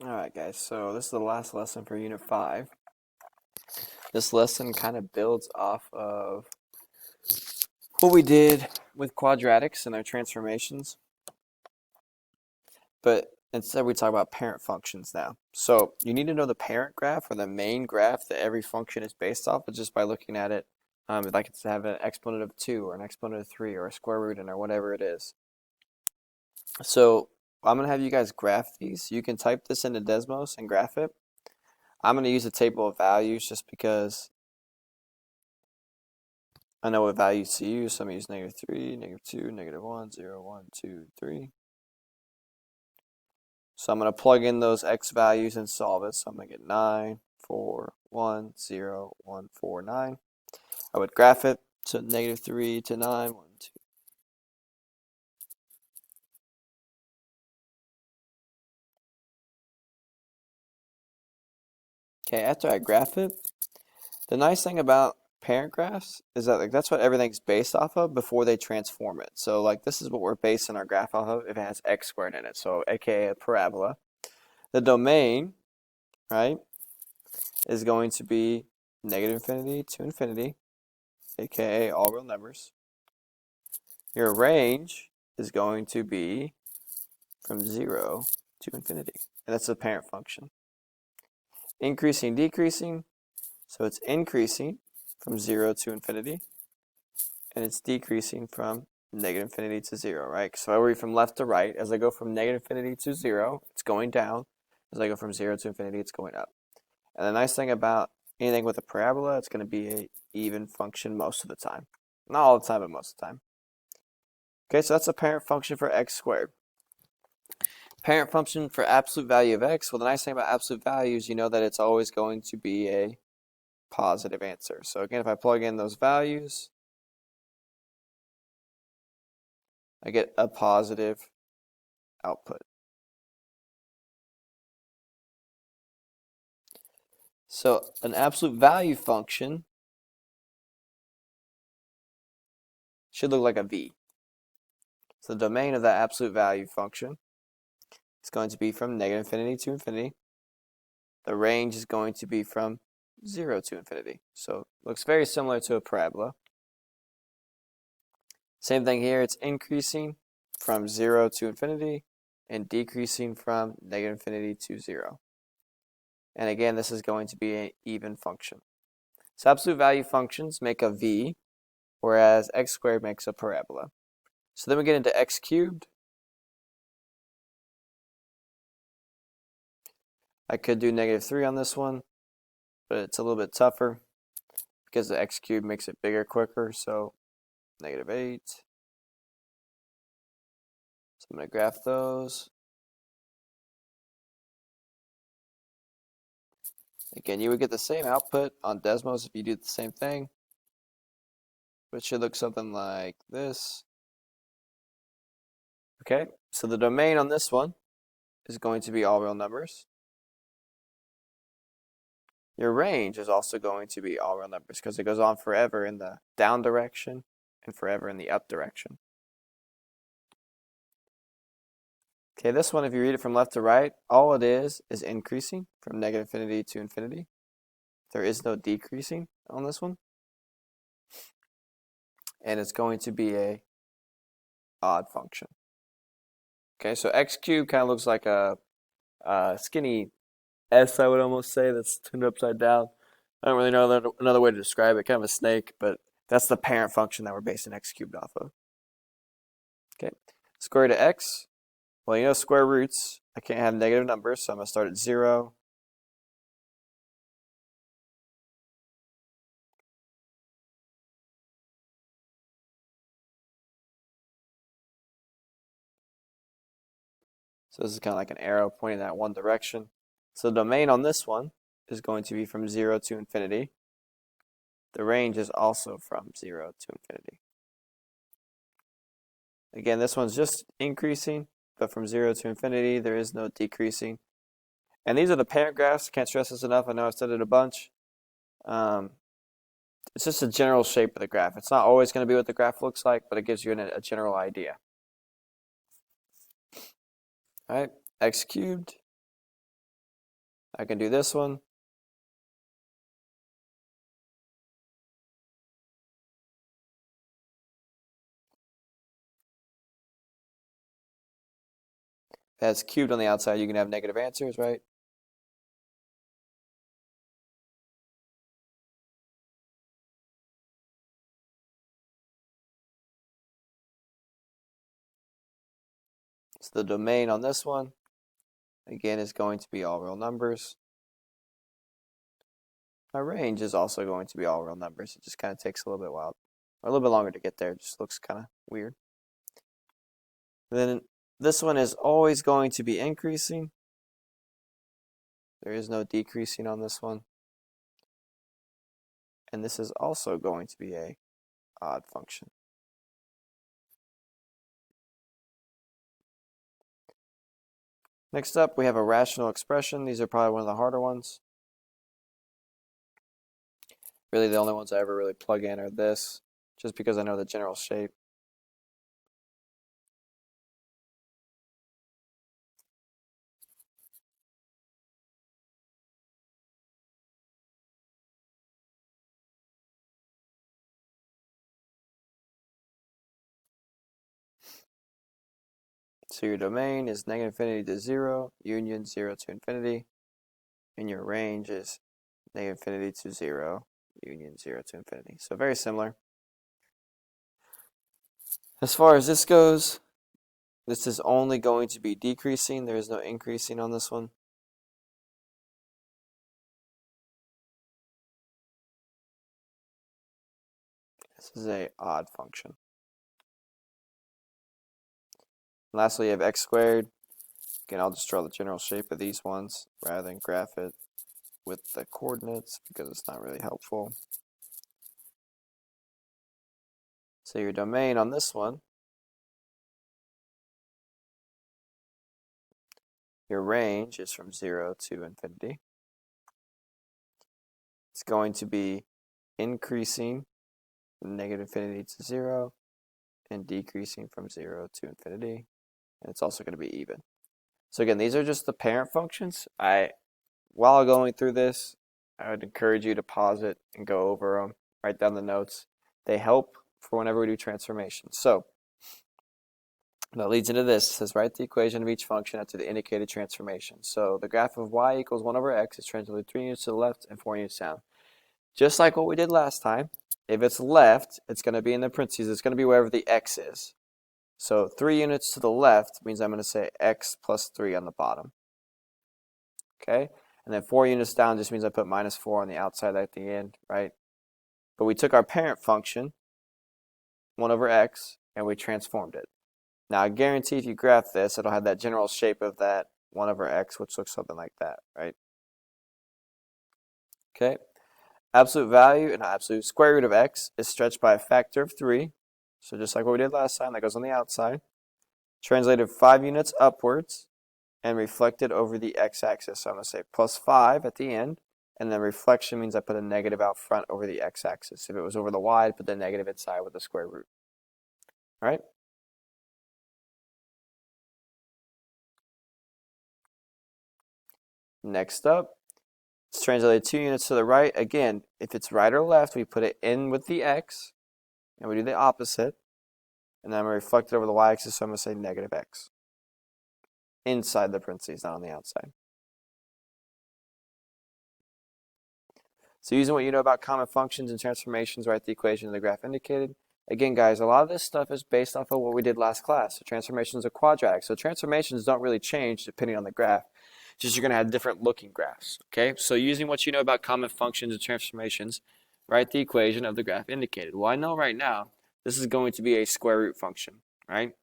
Alright guys, so this is the last lesson for Unit 5. This lesson kind of builds off of what we did with quadratics and their transformations, but instead we talk about parent functions now. So you need to know the parent graph or the main graph that every function is based off of just by looking at it. Like it's to have an exponent of 2 or an exponent of 3 or a square root in or whatever it is. So I'm going to have you guys graph these. You can type this into Desmos and graph it. I'm going to use a table of values just because I know what values to use, so I'm going to use -3, -2, -1, 0, 1, 2, 3. So I'm going to plug in those x values and solve it. So I'm going to get 9, 4, 1, 0, 1, 4, 9. I would graph it. So -3 to 9, 1, 2. Okay, after I graph it, the nice thing about parent graphs is that that's what everything's based off of before they transform it. So this is what we're basing our graph off of if it has x squared in it, so aka a parabola. The domain, right, is going to be -infinity to infinity, aka all real numbers. Your range is going to be from 0 to infinity, and that's the parent function. Increasing, decreasing, so it's increasing from 0 to infinity, and it's decreasing from -infinity to 0, right? So I read from left to right. As I go from -infinity to 0, it's going down. As I go from 0 to infinity, it's going up. And the nice thing about anything with a parabola, it's going to be an even function most of the time. Not all the time, but most of the time. Okay, so that's a parent function for x squared. Parent function for absolute value of x. Well, the nice thing about absolute values, you know that it's always going to be a positive answer. So again, if I plug in those values, I get a positive output. So an absolute value function should look like a V. So the domain of that absolute value function is going to be from -infinity to infinity. The range is going to be from 0 to infinity. So it looks very similar to a parabola. Same thing here, it's increasing from 0 to infinity and decreasing from -infinity to 0. And again, this is going to be an even function. So absolute value functions make a V, whereas x squared makes a parabola. So then we get into x cubed. I could do -3 on this one, but it's a little bit tougher because the x cubed makes it bigger quicker. So -8. So I'm going to graph those. Again, you would get the same output on Desmos if you do the same thing, but it should look something like this. Okay, so the domain on this one is going to be all real numbers. Your range is also going to be all real numbers because it goes on forever in the down direction and forever in the up direction. Okay, this one, if you read it from left to right, all it is increasing from -infinity to infinity. There is no decreasing on this one. And it's going to be a odd function. Okay, so x cubed kind of looks like a skinny S, I would almost say, that's turned upside down. I don't really know another way to describe it, kind of a snake, but that's the parent function that we're basing x cubed off of. Okay, square root of x. Well, you know square roots, I can't have negative numbers, so I'm going to start at 0. So this is kind of like an arrow pointing that one direction. So the domain on this one is going to be from 0 to infinity. The range is also from 0 to infinity. Again, this one's just increasing, but from 0 to infinity, there is no decreasing. And these are the parent graphs. Can't stress this enough. I know I've said it a bunch. It's just a general shape of the graph. It's not always going to be what the graph looks like, but it gives you a general idea. All right, x cubed I can do this one. If it has cubed on the outside, you can have negative answers, right? So the domain on this one, again, is going to be all real numbers. My range is also going to be all real numbers. It just kind of takes a little bit or a little bit longer to get there. It just looks kind of weird. Then this one is always going to be increasing. There is no decreasing on this one. And this is also going to be a odd function. Next up, we have a rational expression. These are probably one of the harder ones. Really, the only ones I ever really plug in are this, just because I know the general shape. So your domain is negative infinity to 0, union 0 to infinity, and your range is negative infinity to 0, union 0 to infinity. So very similar. As far as this goes, this is only going to be decreasing. There is no increasing on this one. This is a odd function. Lastly, you have x squared. Again, I'll just draw the general shape of these ones rather than graph it with the coordinates because it's not really helpful. So your domain on this one, your range is from 0 to infinity. It's going to be increasing from negative infinity to 0 and decreasing from 0 to infinity. And it's also going to be even. So again, these are just the parent functions. While going through this, I would encourage you to pause it and go over them, write down the notes. They help for whenever we do transformations. So that leads into this. It says write the equation of each function after the indicated transformation. So the graph of y equals 1 over x is translated 3 units to the left and 4 units down. Just like what we did last time, if it's left, it's going to be in the parentheses. It's going to be wherever the x is. So 3 units to the left means I'm going to say x plus 3 on the bottom. Okay? And then 4 units down just means I put minus 4 on the outside at the end, right? But we took our parent function, 1 over x, and we transformed it. Now, I guarantee if you graph this, it'll have that general shape of that 1 over x, which looks something like that, right? Okay? Absolute value and absolute square root of x is stretched by a factor of 3. So just like what we did last time, that goes on the outside. Translated 5 units upwards and reflected over the x-axis. So I'm going to say plus 5 at the end. And then reflection means I put a negative out front over the x-axis. If it was over the y, I'd put the negative inside with the square root. All right? Next up, it's translated 2 units to the right. Again, if it's right or left, we put it in with the x. And we do the opposite. And then I'm going to reflect it over the y-axis, so I'm going to say negative x. Inside the parentheses, not on the outside. So using what you know about common functions and transformations, write the equation of the graph indicated. Again, guys, a lot of this stuff is based off of what we did last class. So transformations are quadratic. So transformations don't really change depending on the graph. Just you're going to have different looking graphs. Okay, so using what you know about common functions and transformations, write the equation of the graph indicated. Well, I know right now this is going to be a square root function, right?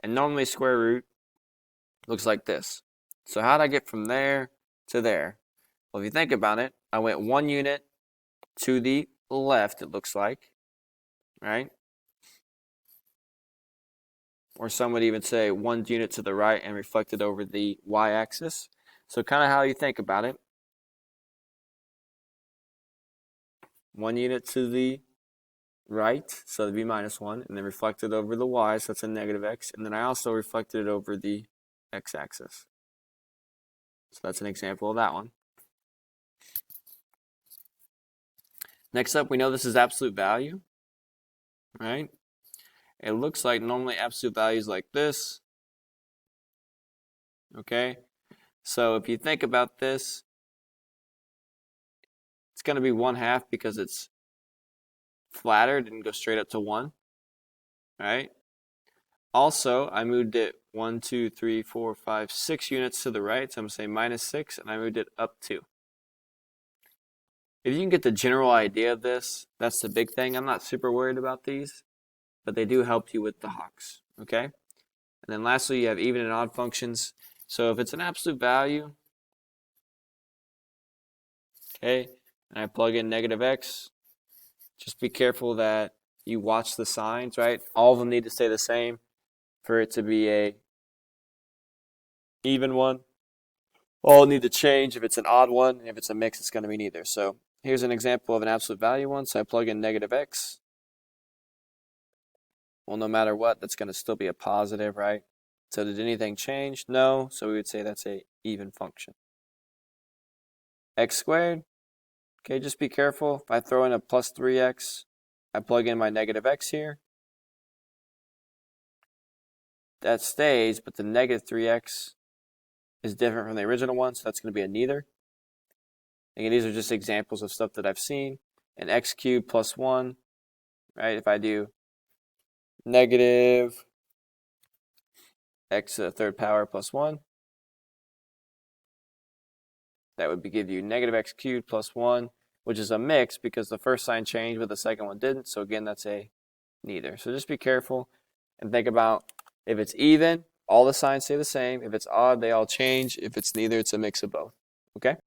And normally square root looks like this. So how did I get from there to there? Well, if you think about it, I went 1 unit to the left, it looks like, right? Or some would even say 1 unit to the right and reflected over the y-axis. So kind of how you think about it. 1 unit to the right, so it'd be minus 1, and then reflected over the y, so that's a negative x. And then I also reflected it over the x-axis. So that's an example of that one. Next up, we know this is absolute value, right? It looks like normally absolute value is like this, okay? So if you think about this, it's going to be 1/2 because it's flatter, didn't go straight up to 1, right? Also, I moved it 1, 2, 3, 4, 5, 6 units to the right, so I'm going to say -6, and I moved it up 2. If you can get the general idea of this, that's the big thing. I'm not super worried about these, but they do help you with the Hawks, okay? And then lastly, you have even and odd functions. So if it's an absolute value, okay, and I plug in -x, just be careful that you watch the signs, right? All of them need to stay the same for it to be a even one. All need to change if it's an odd one, and if it's a mix, it's going to be neither. So here's an example of an absolute value one. So I plug in -x. Well, no matter what, that's going to still be a positive, right? So did anything change? No. So we would say that's a even function. X squared. Okay, just be careful. If I throw in a +3x, I plug in my -x here. That stays, but the -3x is different from the original one, so that's going to be a neither. Again, these are just examples of stuff that I've seen. And x cubed plus 1, right? If I do negative x to the third power plus 1, that would give you -x cubed plus 1, which is a mix because the first sign changed but the second one didn't. So again, that's a neither. So just be careful and think about if it's even, all the signs stay the same. If it's odd, they all change. If it's neither, it's a mix of both. Okay?